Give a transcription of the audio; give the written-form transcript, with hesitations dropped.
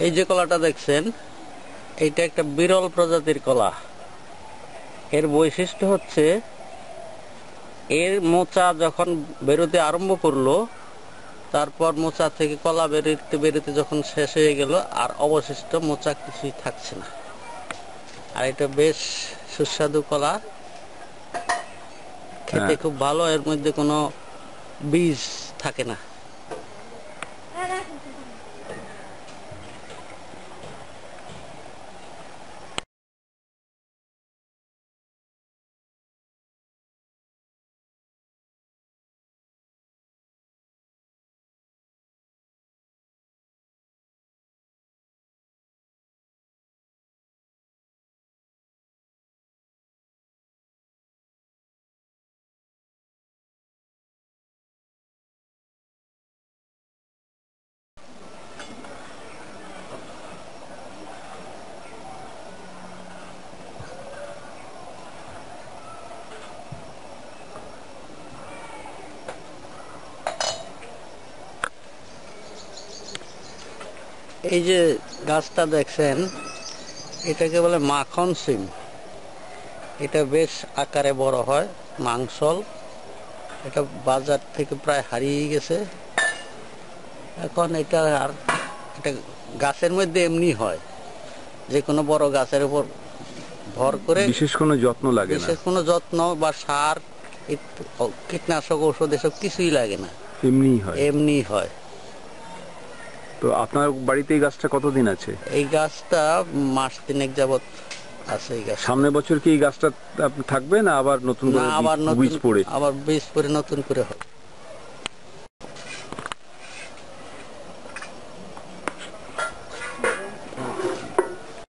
এই যে কলাটা দেখছেন, এইটা একটা বিরল প্রজাতির কলা। এর বৈশিষ্ট্য হচ্ছে এর মোচা যখন বেরোতে আরম্ভ করলো, তারপর মোচা থেকে কলা বেরোতে বেরোতে যখন শেষ হয়ে গেল, আর অবশিষ্ট মোচা কিছুই থাকছে না। আর এটা বেশ সুস্বাদু কলা, খেতে খুব ভালো। এর মধ্যে কোনো বীজ থাকে না। এই যে গাছটা দেখছেন, এটাকে বলে মাখন সিম। এটা বেশ আকারে বড় হয়, মাংসল। এটা বাজার থেকে প্রায় হারিয়ে গেছে। এখন এটা আর এটা গাছের মধ্যে এমনি হয়, যে কোনো বড় গাছের উপর ভর করে। বিশেষ কোনো যত্ন লাগে না, বিশেষ কোনো যত্ন বা সার, কীটনাশক ঔষধ এসব কিছুই লাগে না, এমনি হয়। তো আপনার বাড়িতে এই গাছটা কতদিন আছে? এই গাছটা মাস 3 যাবত আছে। এই গাছ সামনের বছর কি এই গাছটা থাকবে না আবার নতুন করে বীজ পড়ে? আবার বীজ পড়ে নতুন করে হয়।